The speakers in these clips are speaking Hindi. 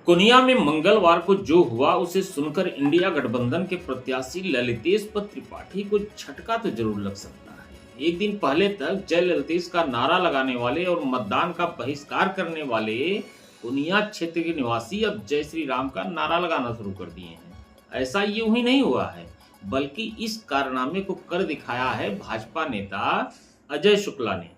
कुनिया में मंगलवार को जो हुआ उसे सुनकर इंडिया गठबंधन के प्रत्याशी ललितेश त्रिपाठी को झटका तो जरूर लग सकता है। एक दिन पहले तक जय ललितेश का नारा लगाने वाले और मतदान का बहिष्कार करने वाले कुनिया क्षेत्र के निवासी अब जय श्री राम का नारा लगाना शुरू कर दिए हैं। ऐसा यूं ही नहीं हुआ है, बल्कि इस कारनामे को कर दिखाया है भाजपा नेता अजय शुक्ला ने।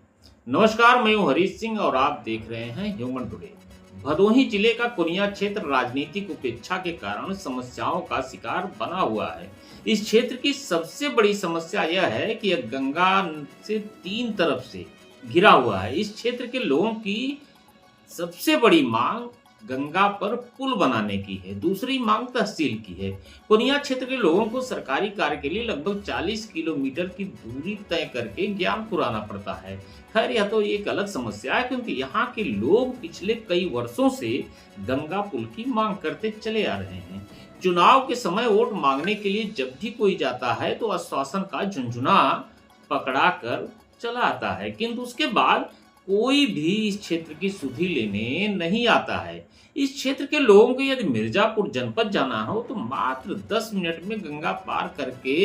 नमस्कार, मैं हूं हरीश सिंह और आप देख रहे हैं ह्यूमन टुडे। भदोही जिले का कुनिया क्षेत्र राजनीतिक उपेक्षा के कारण समस्याओं का शिकार बना हुआ है। इस क्षेत्र की सबसे बड़ी समस्या यह है कि यह गंगा से 3 तरफ से घिरा हुआ है। इस क्षेत्र के लोगों की सबसे बड़ी मांग गंगा पर पुल बनाने की है, दूसरी मांग तहसील की है। कुनिया क्षेत्र के लोगों को सरकारी कार्य के लिए लगभग 40 किलोमीटर की दूरी तय करके ज्ञानपुर आना पड़ता है। खैर, यह तो एक अलग समस्या है, क्योंकि यहाँ के लोग पिछले कई वर्षों से गंगा पुल की मांग करते चले आ रहे हैं। चुनाव के समय वोट मांगने के लिए जब भी कोई जाता है तो आश्वासन का झुंझुना पकड़ा कर चला आता है, किंतु उसके बाद कोई भी इस क्षेत्र की सुधि लेने नहीं आता है। इस क्षेत्र के लोगों को यदि मिर्जापुर जनपद जाना हो तो मात्र 10 मिनट में गंगा पार करके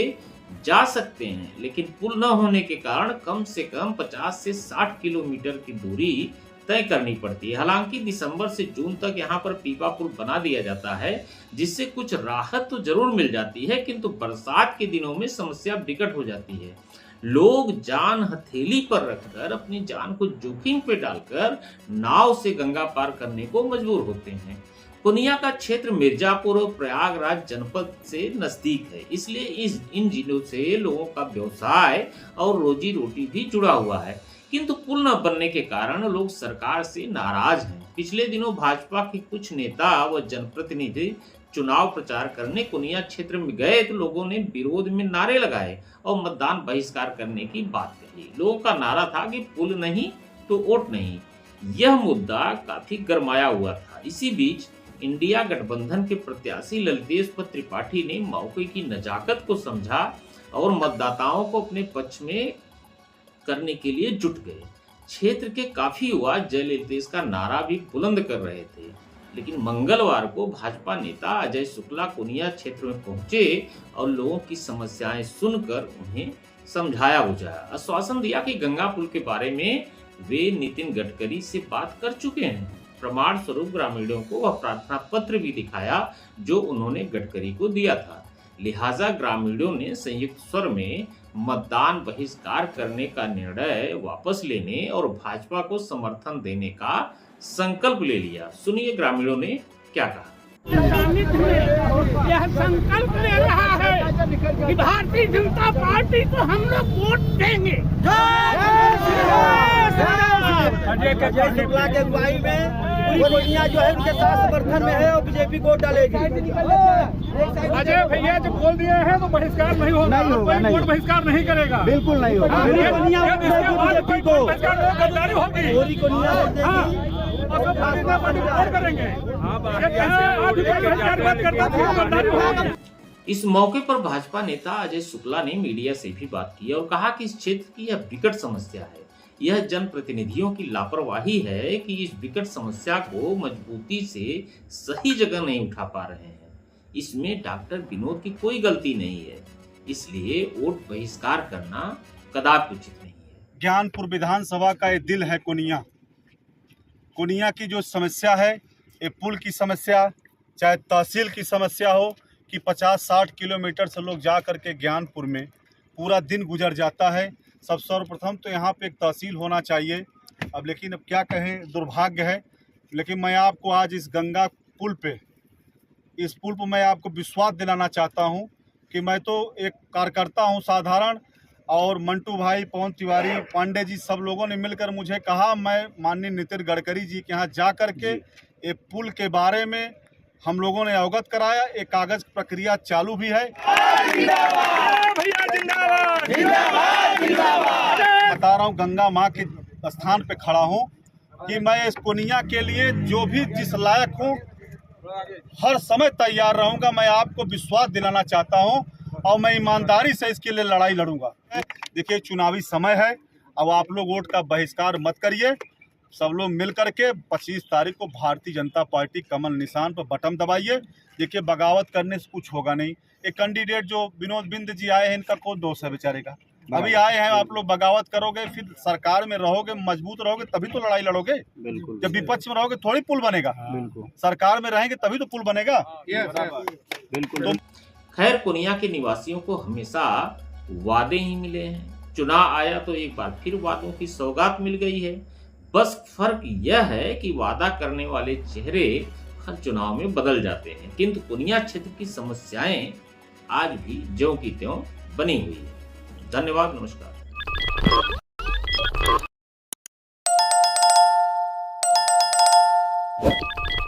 जा सकते हैं, लेकिन पुल न होने के कारण कम से कम 50 से 60 किलोमीटर की दूरी तय करनी पड़ती है। हालांकि दिसंबर से जून तक यहाँ पर पीपा पुल बना दिया जाता है, जिससे कुछ राहत तो जरूर मिल जाती है, किंतु बरसात के दिनों में समस्या विकट हो जाती है। लोग जान हथेली पर रखकर अपनी जान को जोखिम पे डालकर नाव से गंगा पार करने को मजबूर होते हैं। कुनिया का क्षेत्र मिर्जापुर और प्रयागराज जनपद से नजदीक है, इसलिए इन जिलों से लोगों का व्यवसाय और रोजी रोटी भी जुड़ा हुआ है, किंतु पुल न बनने के कारण लोग सरकार से नाराज हैं। पिछले दिनों भाजपा के कुछ नेता व जनप्रतिनिधि चुनाव प्रचार करने कुनिया क्षेत्र में गए तो लोगों ने विरोध में नारे लगाए और मतदान बहिष्कार करने की बात कही। लोगों का नारा था कि पुल नहीं तो वोट नहीं। यह मुद्दा काफी गरमाया हुआ था। इसी बीच इंडिया गठबंधन के प्रत्याशी ललितेश त्रिपाठी ने मौके की नजाकत को समझा और मतदाताओं को अपने पक्ष में करने के लिए जुट गए। क्षेत्र के काफी युवा जय ललितेश का नारा भी बुलंद कर रहे थे, लेकिन मंगलवार को भाजपा नेता अजय शुक्ला कुनिया क्षेत्र में पहुंचे और लोगों की समस्याएं सुनकर उन्हें समझाया बुझाया। आश्वासन दिया कि गंगा पुल के बारे में वे नितिन गडकरी से बात कर चुके हैं। प्रमाण स्वरूप ग्रामीणों को वह प्रार्थना पत्र भी दिखाया जो उन्होंने गडकरी को दिया था। लिहाजा ग्रामीणों ने संयुक्त स्वर में मतदान बहिष्कार करने का निर्णय वापस लेने और भाजपा को समर्थन देने का संकल्प ले लिया। सुनिए ग्रामीणों ने क्या कहा। यह संकल्प ले रहा है कि भारतीय जनता पार्टी को हम लोग वोट देंगे। अजय शुक्ला के अगुवाई में कुनिया जो है उनके साथ समर्थन में है और बीजेपी को डालेगी। अजय भैया जब बोल दिए हैं तो बहिष्कार नहीं होगा, वोट बहिष्कार नहीं करेगा, बिल्कुल नहीं होगा। बीजेपी को गद्दारी होगी, पूरी कुनिया करेंगे। इस मौके पर भाजपा नेता अजय शुक्ला ने मीडिया से भी बात की और कहा कि इस क्षेत्र की यह विकट समस्या है। यह जनप्रतिनिधियों की लापरवाही है कि इस विकट समस्या को मजबूती से सही जगह नहीं उठा पा रहे हैं। इसमें डॉक्टर विनोद की कोई गलती नहीं है, इसलिए वोट बहिष्कार करना कदापि उचित नहीं है। ज्ञानपुर विधानसभा का ये दिल है कुनिया। कुनिया की जो समस्या है, ये पुल की समस्या, चाहे तहसील की समस्या हो कि 50-60 किलोमीटर से लोग जा करके ज्ञानपुर में पूरा दिन गुजर जाता है। सब सर्वप्रथम तो यहाँ पे एक तहसील होना चाहिए। अब लेकिन अब क्या कहें, दुर्भाग्य है। लेकिन मैं आपको आज इस गंगा पुल पे मैं आपको विश्वास दिलाना चाहता हूँ कि मैं तो एक कार्यकर्ता हूँ साधारण, और मंटू भाई, पवन तिवारी, पांडे जी, सब लोगों ने मिलकर मुझे कहा, मैं माननीय नितिन गडकरी जी के यहाँ जा करके ये पुल के बारे में हम लोगों ने अवगत कराया। एक कागज प्रक्रिया चालू भी है। बता रहा हूँ, गंगा माँ के स्थान पे खड़ा हूँ कि मैं इस कुनिया के लिए जो भी जिस लायक हूँ हर समय तैयार रहूँगा। मैं आपको विश्वास दिलाना चाहता हूँ और मैं ईमानदारी से इसके लिए लड़ाई लड़ूंगा। देखिए, चुनावी समय है, अब आप लोग वोट का बहिष्कार मत करिए। सब लोग मिल करके 25 तारीख को भारतीय जनता पार्टी कमल निशान पर बटन दबाइए। देखिए, बगावत करने से कुछ होगा नहीं। एक कैंडिडेट जो विनोद बिंद जी आए हैं, इनका कौन दोष है बेचारे का? अभी आए हैं, आप लोग बगावत करोगे, फिर सरकार में रहोगे, मजबूत रहोगे, तभी तो लड़ाई लड़ोगे। बिल्कुल। जब विपक्ष में रहोगे थोड़ी पुल बनेगा। बिल्कुल। सरकार में रहेंगे तभी तो पुल बनेगा। बिल्कुल। खैर, पुनिया के निवासियों को हमेशा वादे ही मिले हैं। चुनाव आया तो एक बार फिर वादों की सौगात मिल गई है। बस फर्क यह है कि वादा करने वाले चेहरे हर चुनाव में बदल जाते हैं, किंतु पुनिया क्षेत्र की समस्याएं आज भी ज्यों की त्यों बनी हुई है। धन्यवाद, नमस्कार।